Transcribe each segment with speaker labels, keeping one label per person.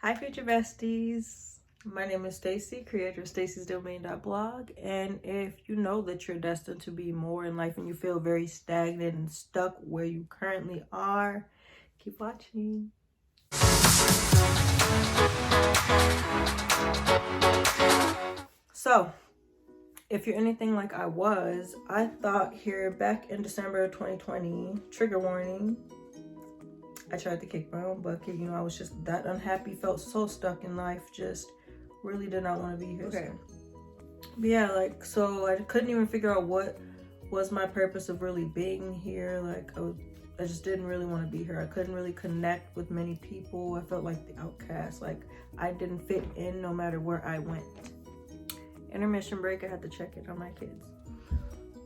Speaker 1: Hi, future besties. My name is Stacy, creator of stacysdomain.blog. And if you know that you're destined to be more in life and you feel very stagnant and stuck where you currently are, keep watching. So, if you're anything like I was, I thought here back in December of 2020, trigger warning, I tried to kick my own bucket. I was just that unhappy, felt so stuck in life, just really did not want to be here. Okay. But yeah, so I couldn't even figure out what was my purpose of really being here. I just didn't really want to be here. I couldn't really connect with many people. I felt like the outcast. Like I didn't fit in no matter where I went. Intermission break, I had to check in on my kids.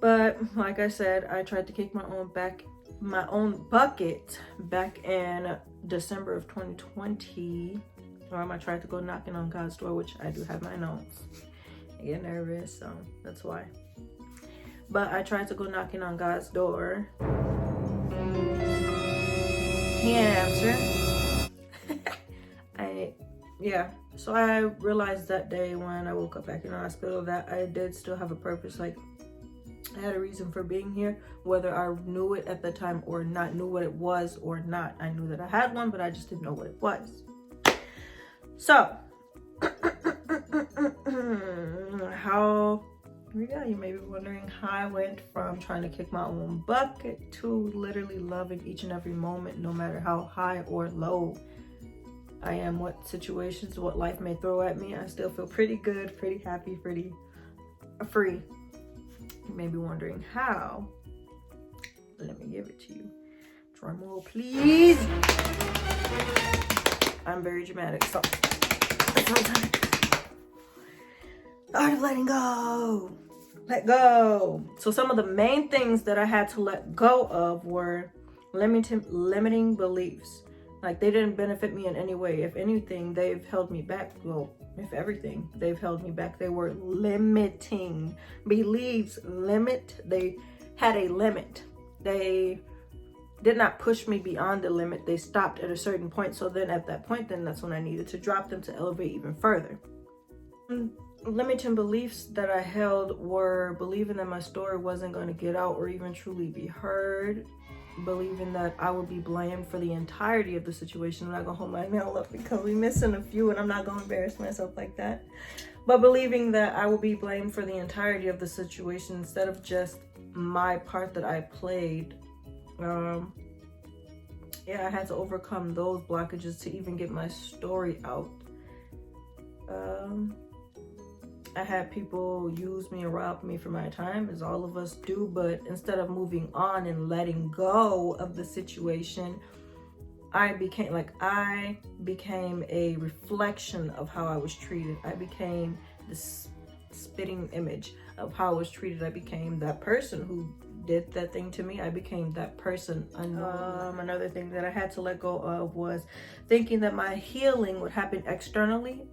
Speaker 1: But like I said, I tried to kick my own bucket back in December of 2020. I tried to go knocking on God's door, which I do have my notes. I get nervous, so that's why. But I tried to go knocking on God's door. He didn't answer. So I realized that day when I woke up back in the hospital that I did still have a purpose. Like I had a reason for being here, whether I knew it at the time or not, knew what it was or not. I knew that I had one, but I just didn't know what it was. So, you may be wondering how I went from trying to kick my own bucket to literally loving each and every moment, no matter how high or low I am, what situations, what life may throw at me. I still feel pretty good, pretty happy, pretty free. You may be wondering how. Let me give it to you. Drum roll, please. I'm very dramatic, so it's my time. The art of letting go. Let go. So some of the main things that I had to let go of were limiting beliefs. Like they didn't benefit me in any way. If anything, they've held me back. Well, if everything, they've held me back. They were limiting beliefs. They had a limit. They did not push me beyond the limit. They stopped at a certain point. So then at that point, that's when I needed to drop them to elevate even further. Limiting beliefs that I held were believing that my story wasn't going to get out or even truly be heard. Believing that I would be blamed for the entirety of the situation. I'm not gonna hold my nail up because we're missing a few and I'm not gonna embarrass myself like that. But believing that I would be blamed for the entirety of the situation instead of just my part that I played. I had to overcome those blockages to even get my story out. I had people use me and rob me for my time, as all of us do, but instead of moving on and letting go of the situation, I became a reflection of how I was treated. I became this spitting image of how I was treated. I became that person who did that thing to me. I became that person unknowingly. Another thing that I had to let go of was thinking that my healing would happen externally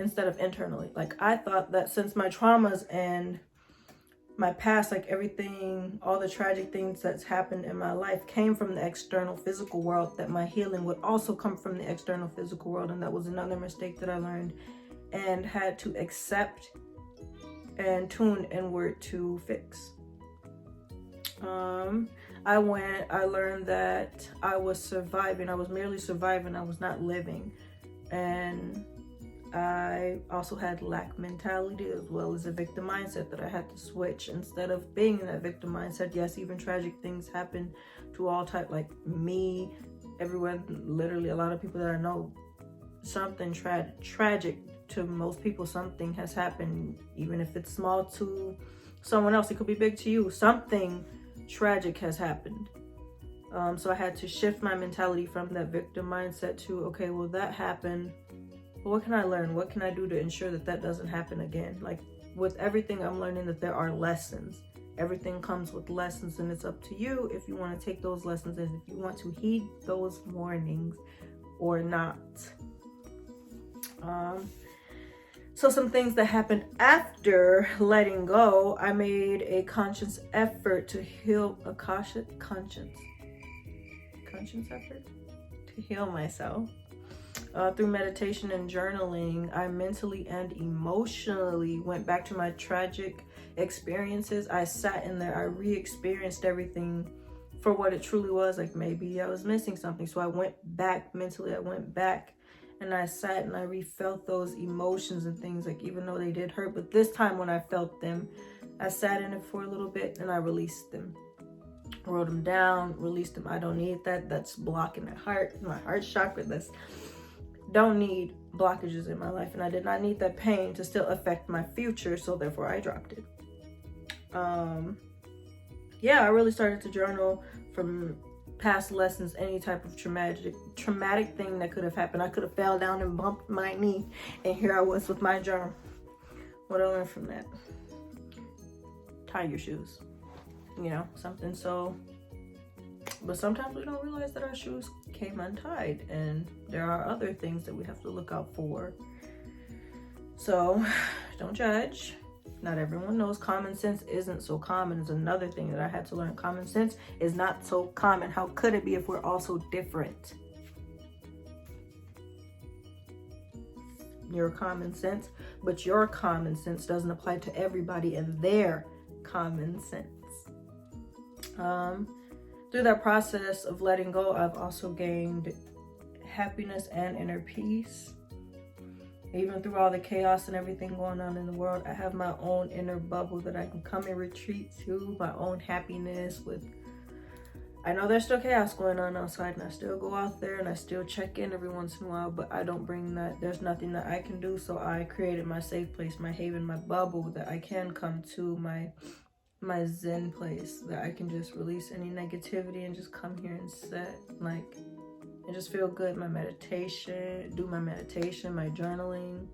Speaker 1: instead of internally. Like I thought that since my traumas and my past, like everything, all the tragic things that's happened in my life came from the external physical world, that my healing would also come from the external physical world. And that was another mistake that I learned and had to accept and tune inward to fix. I learned that I was surviving. I was merely surviving. I was not living. And I also had lack mentality as well as a victim mindset that I had to switch. Instead of being in that victim mindset, yes, even tragic things happen to all type, like me, everyone, literally a lot of people that I know, something tragic to most people, something has happened, even if it's small to someone else, it could be big to you. Something tragic has happened. So I had to shift my mentality from that victim mindset to, okay, well, that happened. But what can I learn? What can I do to ensure that that doesn't happen again? Like with everything, I'm learning that there are lessons. Everything comes with lessons, and it's up to you if you want to take those lessons and if you want to heed those warnings or not. So some things that happened after letting go, I made a conscious effort to heal conscious effort to heal myself. Through meditation and journaling, I mentally and emotionally went back to my tragic experiences. I sat in there, I re-experienced everything for what it truly was. Like, maybe I was missing something. So I went back mentally, I went back and I sat and I refelt those emotions and things, like, even though they did hurt. But this time when I felt them, I sat in it for a little bit and I released them. Wrote them down, released them. I don't need that. That's blocking my heart chakra. That's don't need blockages in my life, and I did not need that pain to still affect my future, so therefore I dropped it. Yeah, I really started to journal from past lessons, any type of traumatic thing that could have happened. I could have fell down and bumped my knee, and here I was with my journal. What I learned from that: tie your shoes, you know, something. So, but sometimes we don't realize that our shoes came untied, and there are other things that we have to look out for. So don't judge. Not everyone knows. Common sense isn't so common is another thing that I had to learn. Common sense is not so common. How could it be if we're all so different? Your common sense, but your common sense doesn't apply to everybody and their common sense. Through that process of letting go, I've also gained happiness and inner peace. Even through all the chaos and everything going on in the world, I have my own inner bubble that I can come and retreat to, my own happiness with. I know there's still chaos going on outside, and I still go out there and I still check in every once in a while, but I don't bring that. There's nothing that I can do, so I created my safe place, my haven, my bubble that I can come to, my zen place that I can just release any negativity and just come here and sit, like, and just feel good. My meditation, my journaling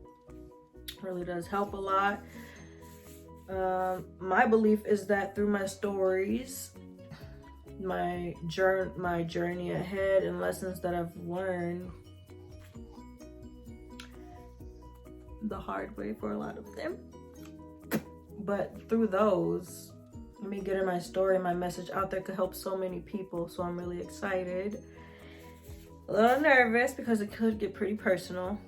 Speaker 1: really does help a lot. My belief is that through my stories, my journey ahead and lessons that I've learned the hard way for a lot of them, but through those, me getting my story, my message out there could help so many people. So I'm really excited. A little nervous because it could get pretty personal,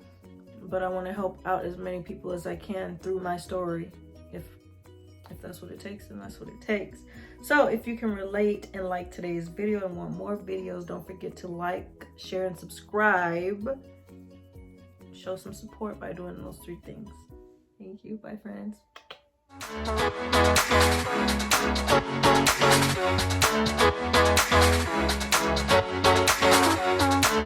Speaker 1: but I want to help out as many people as I can through my story. If that's what it takes, then that's what it takes. So if you can relate and like today's video and want more videos, don't forget to like, share, and subscribe. Show some support by doing those 3 things. Thank you. Bye, friends.